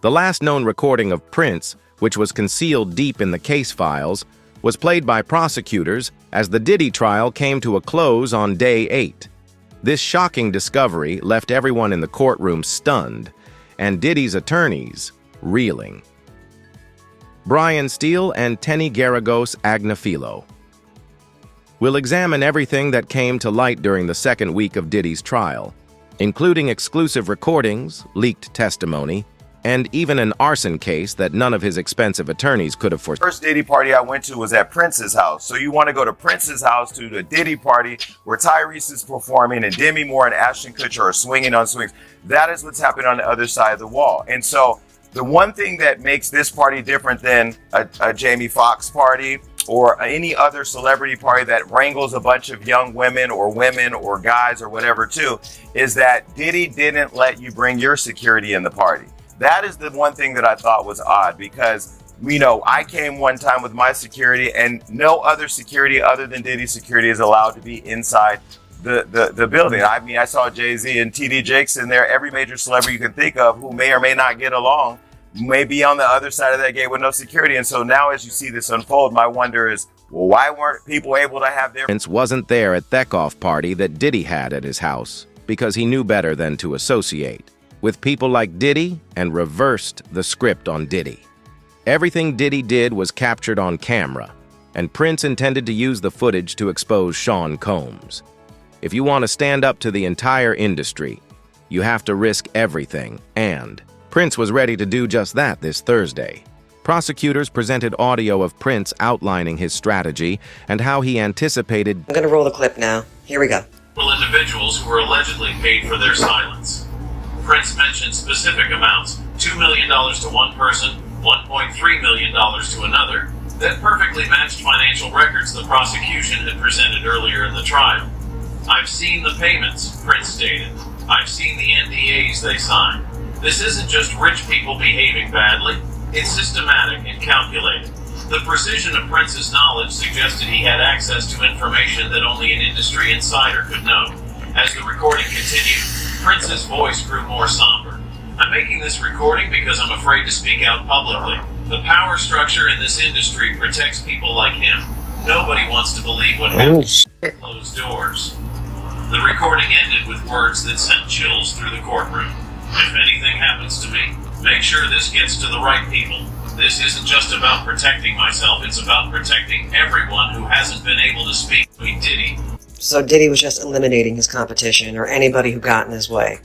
The last known recording of Prince, which was concealed deep in the case files, was played by prosecutors as the Diddy trial came to a close on day 8. This shocking discovery left everyone in the courtroom stunned, and Diddy's attorneys reeling. Brian Steele and Tenny Garagos Agnafilo. We'll examine everything that came to light during the second week of Diddy's trial, including exclusive recordings, leaked testimony, and even an arson case that none of his expensive attorneys could have foreseen. First Diddy party I went to was at Prince's house. So you want to go to Prince's house to the Diddy party where Tyrese is performing and Demi Moore and Ashton Kutcher are swinging on swings. That is what's happening on the other side of the wall. And so the one thing that makes this party different than a Jamie Foxx party or any other celebrity party that wrangles a bunch of young women or guys or whatever too, is that Diddy didn't let you bring your security in the party. That is the one thing that I thought was odd because, I came one time with my security and no other security other than Diddy security is allowed to be inside the building. I mean, I saw Jay-Z and TD Jakes in there. Every major celebrity you can think of who may or may not get along may be on the other side of that gate with no security. And so now as you see this unfold, my wonder is, well, why weren't people able to have their... Prince wasn't there at Thekhoff party that Diddy had at his house because he knew better than to associate with people like Diddy and reversed the script on Diddy. Everything Diddy did was captured on camera, and Prince intended to use the footage to expose Sean Combs. If you want to stand up to the entire industry, you have to risk everything, and Prince was ready to do just that this Thursday. Prosecutors presented audio of Prince outlining his strategy and how he anticipated... I'm gonna roll the clip now. Here we go. Individuals who were allegedly paid for their silence. Prince mentioned specific amounts, $2 million to one person, $1.3 million to another, that perfectly matched financial records the prosecution had presented earlier in the trial. I've seen the payments, Prince stated. I've seen the NDAs they signed. This isn't just rich people behaving badly, it's systematic and calculated. The precision of Prince's knowledge suggested he had access to information that only an industry insider could know. As the recording continued, Prince's voice grew more somber. I'm making this recording because I'm afraid to speak out publicly. The power structure in this industry protects people like him. Nobody wants to believe what happens behind closed doors. The recording ended with words that sent chills through the courtroom. If anything happens to me, make sure this gets to the right people. This isn't just about protecting myself, it's about protecting everyone who hasn't been able to speak between Diddy. So Diddy was just eliminating his competition or anybody who got in his way.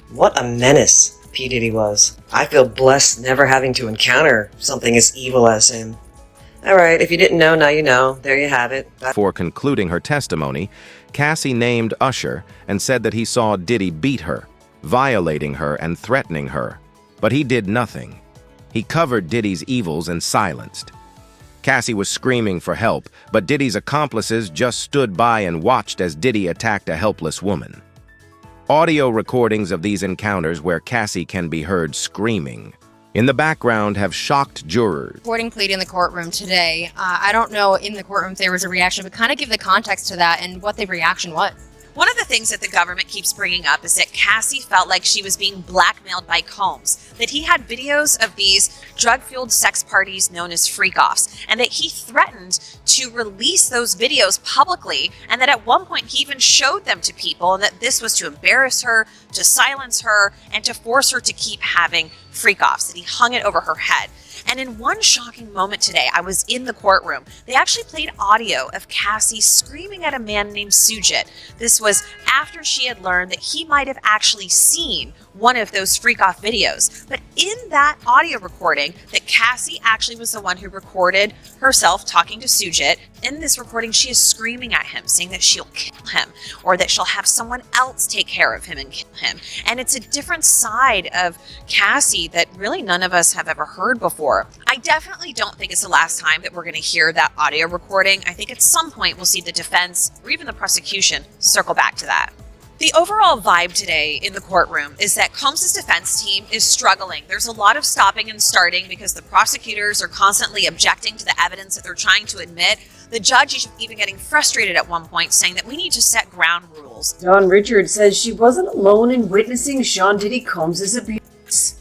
What a menace P. Diddy was. I feel blessed never having to encounter something as evil as him. Alright, if you didn't know, now you know. There you have it. Before concluding her testimony, Cassie named Usher and said that he saw Diddy beat her, violating her and threatening her. But he did nothing. He covered Diddy's evils and silenced. Cassie was screaming for help, but Diddy's accomplices just stood by and watched as Diddy attacked a helpless woman. Audio recordings of these encounters where Cassie can be heard screaming in the background have shocked jurors. Recording played in the courtroom today. I don't know in the courtroom if there was a reaction, but kind of give the context to that and what the reaction was. One of the things that the government keeps bringing up is that Cassie felt like she was being blackmailed by Combs, that he had videos of these drug-fueled sex parties known as freak-offs, and that he threatened to release those videos publicly, and that at one point he even showed them to people, and that this was to embarrass her, to silence her, and to force her to keep having freak-offs, that he hung it over her head. And in one shocking moment today, I was in the courtroom. They actually played audio of Cassie screaming at a man named Sujit. This was after she had learned that he might have actually seen one of those freak-off videos. But in that audio recording, that Cassie actually was the one who recorded herself talking to Sujit. In this recording, she is screaming at him, saying that she'll kill him, or that she'll have someone else take care of him and kill him. And it's a different side of Cassie that really none of us have ever heard before. I definitely don't think it's the last time that we're going to hear that audio recording. I think at some point we'll see the defense or even the prosecution circle back to that. The overall vibe today in the courtroom is that Combs' defense team is struggling. There's a lot of stopping and starting because the prosecutors are constantly objecting to the evidence that they're trying to admit. The judge is even getting frustrated at one point, saying that we need to set ground rules. Dawn Richards says she wasn't alone in witnessing Sean Diddy Combs' abuse.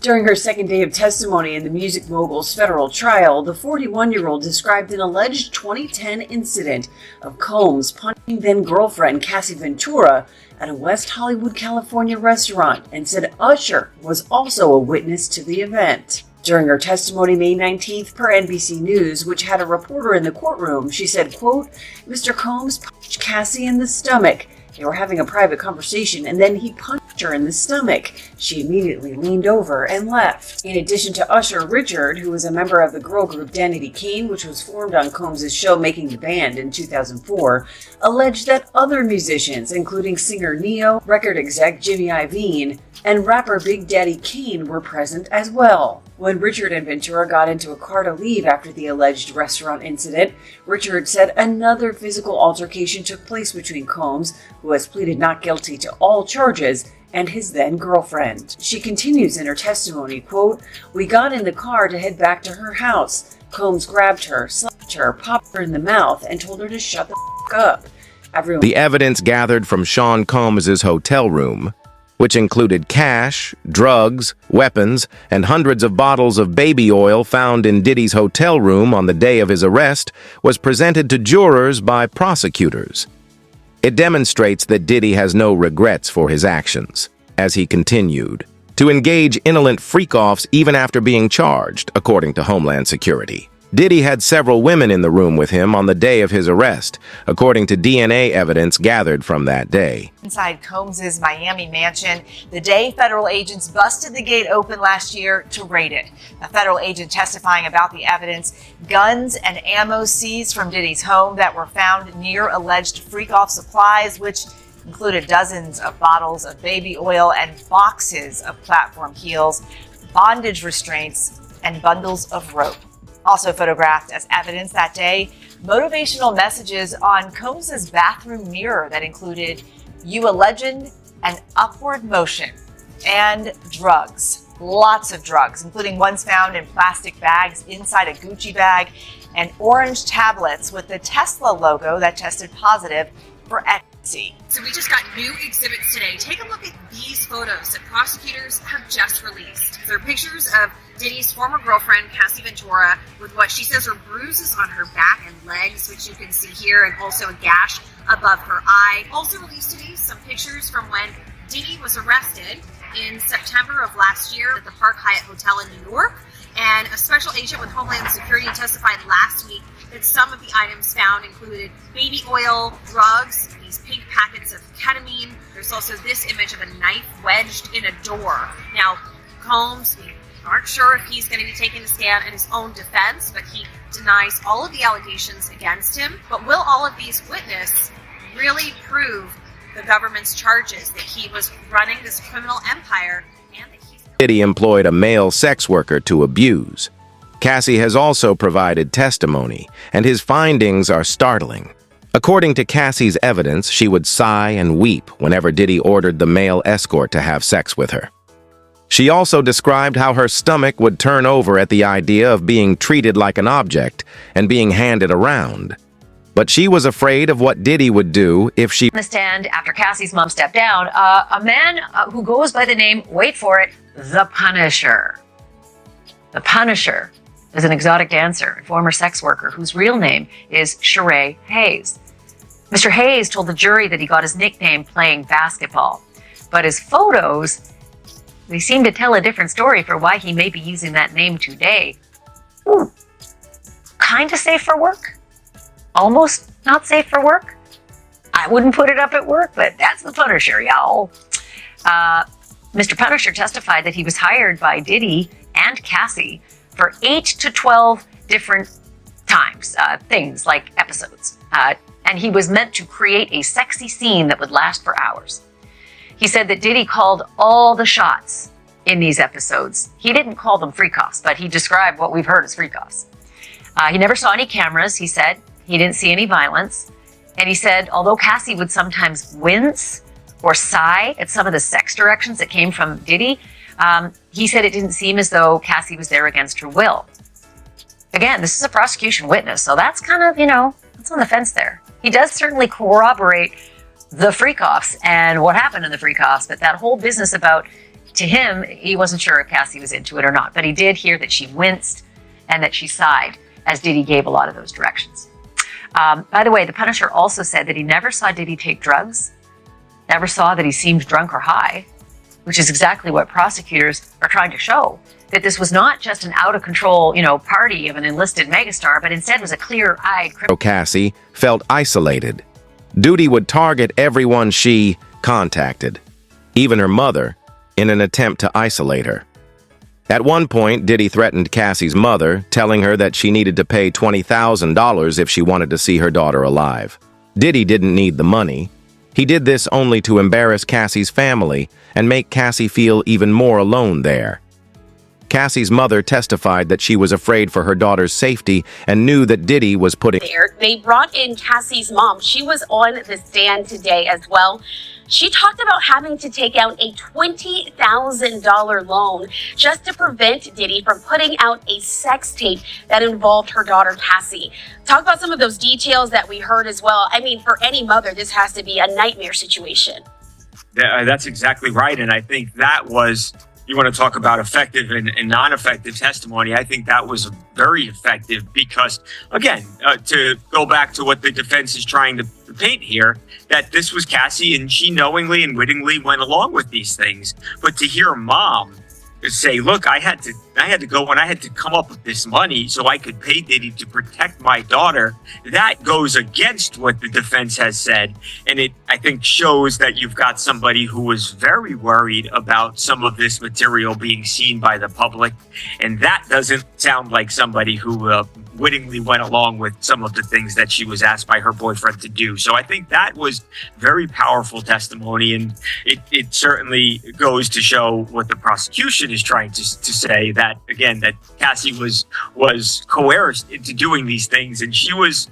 During her second day of testimony in the music mogul's federal trial, the 41-year-old described an alleged 2010 incident of Combs punching then-girlfriend Cassie Ventura at a West Hollywood, California restaurant and said Usher was also a witness to the event. During her testimony May 19th per NBC News, which had a reporter in the courtroom, she said, quote, Mr. Combs punched Cassie in the stomach. They were having a private conversation, and then he punched her in the stomach. She immediately leaned over and left. In addition to Usher, Richard, who was a member of the girl group Danity Kane, which was formed on Combs' show Making the Band in 2004, alleged that other musicians, including singer Neo, record exec Jimmy Iovine, and rapper Big Daddy Kane were present as well. When Richard and Ventura got into a car to leave after the alleged restaurant incident, Richard said another physical altercation took place between Combs, who has pleaded not guilty to all charges, and his then-girlfriend. She continues in her testimony, quote, We got in the car to head back to her house. Combs grabbed her, slapped her, popped her in the mouth, and told her to shut the f*** up. The evidence gathered from Sean Combs' hotel room, which included cash, drugs, weapons, and hundreds of bottles of baby oil found in Diddy's hotel room on the day of his arrest, was presented to jurors by prosecutors. It demonstrates that Diddy has no regrets for his actions, as he continued to engage indolent freak-offs even after being charged, according to Homeland Security. Diddy had several women in the room with him on the day of his arrest, according to DNA evidence gathered from that day. Inside Combs' Miami mansion, the day federal agents busted the gate open last year to raid it. A federal agent testifying about the evidence, guns and ammo seized from Diddy's home that were found near alleged freak-off supplies, which included dozens of bottles of baby oil and boxes of platform heels, bondage restraints, and bundles of rope. Also photographed as evidence that day, motivational messages on Combs' bathroom mirror that included "You a legend" and "Upward motion," and drugs. Lots of drugs, including ones found in plastic bags inside a Gucci bag and orange tablets with the Tesla logo that tested positive for ecstasy. So we just got new exhibits today. Take a look at these photos that prosecutors have just released. They're pictures of Diddy's former girlfriend, Cassie Ventura, with what she says are bruises on her back and legs, which you can see here, and also a gash above her eye. Also released today some pictures from when Diddy was arrested in September of last year at the Park Hyatt Hotel in New York. And a special agent with Homeland Security testified last week that some of the items found included baby oil, drugs, these pink packets of ketamine. There's also this image of a knife wedged in a door. Now, Combs, we aren't sure if he's going to be taking a stand in his own defense, but he denies all of the allegations against him. But will all of these witnesses really prove the government's charges that he was running this criminal empire and that he's... Diddy employed a male sex worker to abuse. Cassie has also provided testimony, and his findings are startling. According to Cassie's evidence, she would sigh and weep whenever Diddy ordered the male escort to have sex with her. She also described how her stomach would turn over at the idea of being treated like an object and being handed around. But she was afraid of what Diddy would do if she... On the stand after Cassie's mom stepped down, a man who goes by the name, wait for it, The Punisher. The Punisher is an exotic dancer and former sex worker whose real name is Sheree Hayes. Mr. Hayes told the jury that he got his nickname playing basketball, but his photos, they seem to tell a different story for why he may be using that name today. Ooh, kind of safe for work, almost not safe for work. I wouldn't put it up at work, but that's the Punisher, y'all. Mr. Punisher testified that he was hired by Diddy and Cassie for 8 to 12 different times, things like episodes. And he was meant to create a sexy scene that would last for hours. He said that Diddy called all the shots in these episodes. He didn't call them freak-offs, but he described what we've heard as freak-offs. He never saw any cameras, he said. He didn't see any violence. And he said, although Cassie would sometimes wince or sigh at some of the sex directions that came from Diddy, he said it didn't seem as though Cassie was there against her will. Again, this is a prosecution witness, so that's kind of, that's on the fence there. He does certainly corroborate the freak-offs and what happened in the freak-offs, but that whole business about To him, he wasn't sure if Cassie was into it or not, but he did hear that she winced and that she sighed as Diddy gave a lot of those directions. By the way, the Punisher also said that he never saw Diddy take drugs, never saw that he seemed drunk or high, which is exactly what prosecutors are trying to show, that this was not just an out-of-control, party of an enlisted megastar, but instead was a clear-eyed criminal. Cassie felt isolated. Diddy would target everyone she contacted, even her mother, in an attempt to isolate her. At one point, Diddy threatened Cassie's mother, telling her that she needed to pay $20,000 if she wanted to see her daughter alive. Diddy didn't need the money. He did this only to embarrass Cassie's family and make Cassie feel even more alone there. Cassie's mother testified that she was afraid for her daughter's safety and knew that Diddy was putting... They brought in Cassie's mom. She was on the stand today as well. She talked about having to take out a $20,000 loan just to prevent Diddy from putting out a sex tape that involved her daughter, Cassie. Talk about some of those details that we heard as well. I mean, for any mother, this has to be a nightmare situation. That's exactly right. And I think that was, you want to talk about effective and non-effective testimony. I think that was very effective because, again, to go back to what the defense is trying to paint here, that this was Cassie and she knowingly and wittingly went along with these things. But to hear mom say, look, I had to go and I had to come up with this money so I could pay Diddy to protect my daughter, that goes against what the defense has said. And it, I think, shows that you've got somebody who was very worried about some of this material being seen by the public. And that doesn't sound like somebody who wittingly went along with some of the things that she was asked by her boyfriend to do. So I think that was very powerful testimony. And it certainly goes to show what the prosecution is trying to say, that, again, that Cassie was coerced into doing these things. And she was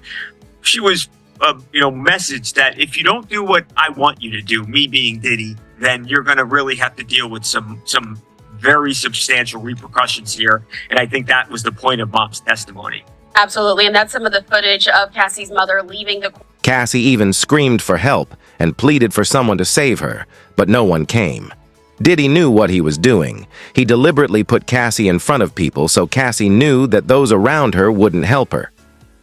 messaged that if you don't do what I want you to do, me being Diddy, then you're going to really have to deal with some very substantial repercussions here. And I think that was the point of mom's testimony. Absolutely, and that's some of the footage of Cassie's mother leaving the... Cassie even screamed for help and pleaded for someone to save her, but no one came. Diddy knew what he was doing. He deliberately put Cassie in front of people so Cassie knew that those around her wouldn't help her.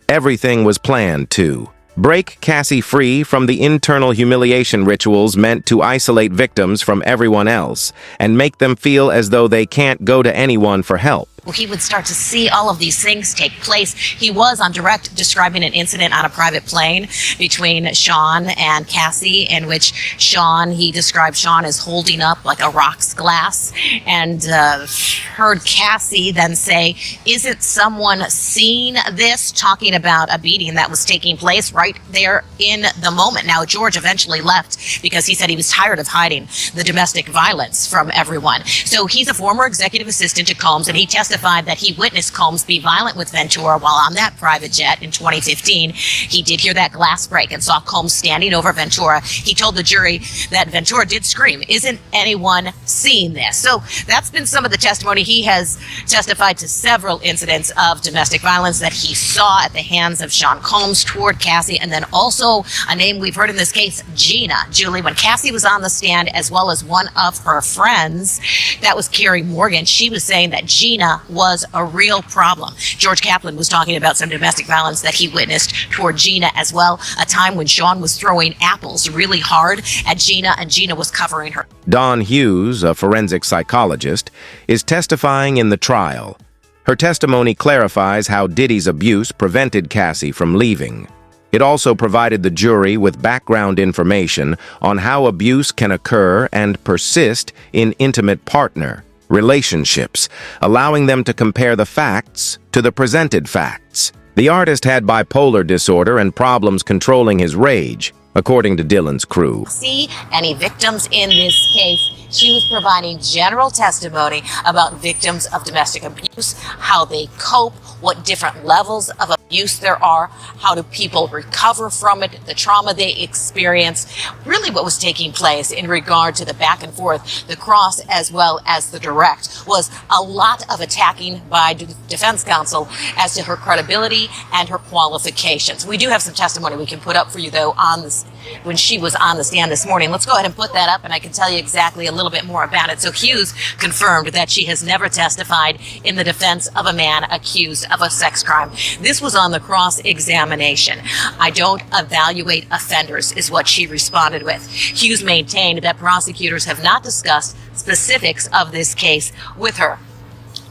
Everything was planned to break Cassie free from the internal humiliation rituals meant to isolate victims from everyone else and make them feel as though they can't go to anyone for help. He would start to see all of these things take place. He was on direct describing an incident on a private plane between Sean and Cassie, in which he described Sean as holding up like a rocks glass, and heard Cassie then say, isn't someone seeing this? Talking about a beating that was taking place right there in the moment. Now, George eventually left because he said he was tired of hiding the domestic violence from everyone. So he's a former executive assistant to Combs, and he testified that he witnessed Combs be violent with Ventura while on that private jet in 2015. He did hear that glass break and saw Combs standing over Ventura. He told the jury that Ventura did scream, isn't anyone seeing this? So that's been some of the testimony. He has testified to several incidents of domestic violence that he saw at the hands of Sean Combs toward Cassie, and then also a name we've heard in this case, Gina. Julie, when Cassie was on the stand, as well as one of her friends, that was Carrie Morgan, she was saying that Gina was a real problem. George Kaplan was talking about some domestic violence that he witnessed toward Gina as well, a time when Sean was throwing apples really hard at Gina and Gina was covering her. Dawn Hughes, a forensic psychologist, is testifying in the trial. Her testimony clarifies how Diddy's abuse prevented Cassie from leaving. It also provided the jury with background information on how abuse can occur and persist in intimate partner relationships, allowing them to compare the facts to the presented facts. The artist had bipolar disorder and problems controlling his rage, according to Dylan's crew. See any victims in this case? She was providing general testimony about victims of domestic abuse, how they cope, what different levels of abuse there are, how do people recover from it, the trauma they experience, really what was taking place in regard to the back and forth, the cross as well as the direct, was a lot of attacking by defense counsel as to her credibility and her qualifications. We do have some testimony we can put up for you, though, on this when she was on the stand this morning. Let's go ahead and put that up, and I can tell you exactly a little bit more about it. So Hughes confirmed that she has never testified in the defense of a man accused of a sex crime. This was on the cross-examination. I don't evaluate offenders, is what she responded with. Hughes maintained that prosecutors have not discussed specifics of this case with her.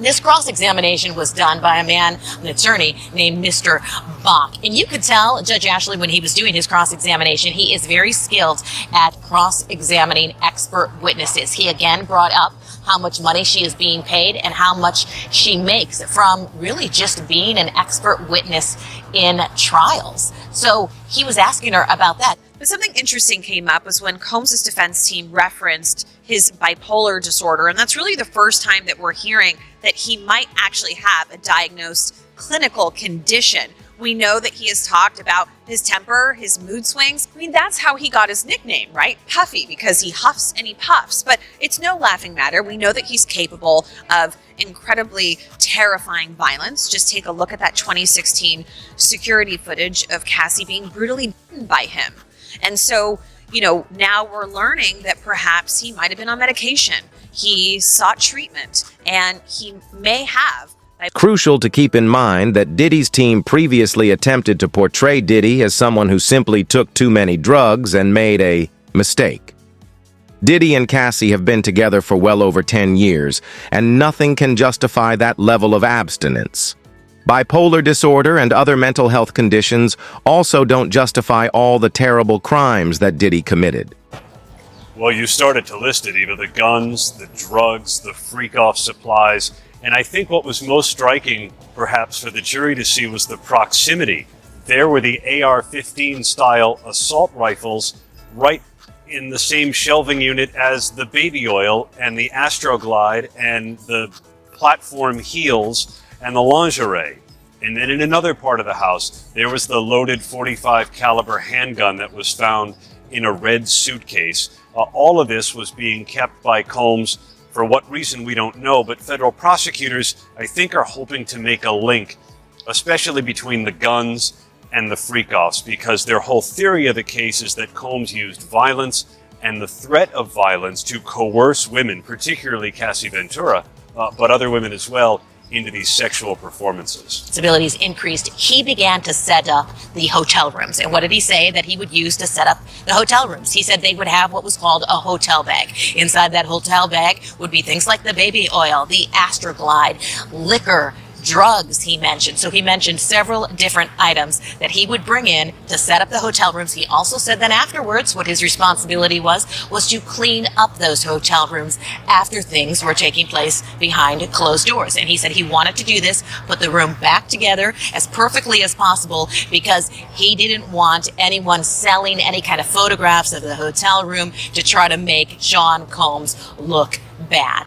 This cross-examination was done by a man, an attorney named Mr. Bach. And you could tell Judge Ashley when he was doing his cross-examination, he is very skilled at cross-examining expert witnesses. He again brought up how much money she is being paid and how much she makes from really just being an expert witness in trials. So he was asking her about that. But something interesting came up was when Combs' defense team referenced his bipolar disorder, and that's really the first time that we're hearing that he might actually have a diagnosed clinical condition. We know that he has talked about his temper, his mood swings. I mean, that's how he got his nickname, right? Puffy, because he huffs and he puffs. But it's no laughing matter. We know that he's capable of incredibly terrifying violence. Just take a look at that 2016 security footage of Cassie being brutally beaten by him. And so, now we're learning that perhaps he might have been on medication. He sought treatment, and he may have. Crucial to keep in mind that Diddy's team previously attempted to portray Diddy as someone who simply took too many drugs and made a mistake. Diddy and Cassie have been together for well over 10 years, and nothing can justify that level of abstinence. Bipolar disorder and other mental health conditions also don't justify all the terrible crimes that Diddy committed. Well, you started to list it, Eva. The guns, the drugs, the freak-off supplies. And I think what was most striking, perhaps, for the jury to see was the proximity. There were the AR-15 style assault rifles right in the same shelving unit as the baby oil and the Astroglide and the platform heels and the lingerie. And then in another part of the house, there was the loaded .45 caliber handgun that was found in a red suitcase. All of this was being kept by Combs. For what reason, we don't know, but federal prosecutors, I think, are hoping to make a link, especially between the guns and the freak-offs, because their whole theory of the case is that Combs used violence and the threat of violence to coerce women, particularly Cassie Ventura, but other women as well, into these sexual performances. His abilities increased. He began to set up the hotel rooms. And what did he say that he would use to set up the hotel rooms? He said they would have what was called a hotel bag. Inside that hotel bag would be things like the baby oil, the Astroglide, liquor, drugs, he mentioned. So he mentioned several different items that he would bring in to set up the hotel rooms. He also said that afterwards, what his responsibility was to clean up those hotel rooms after things were taking place behind closed doors. And he said he wanted to do this, put the room back together as perfectly as possible, because he didn't want anyone selling any kind of photographs of the hotel room to try to make Sean Combs look bad.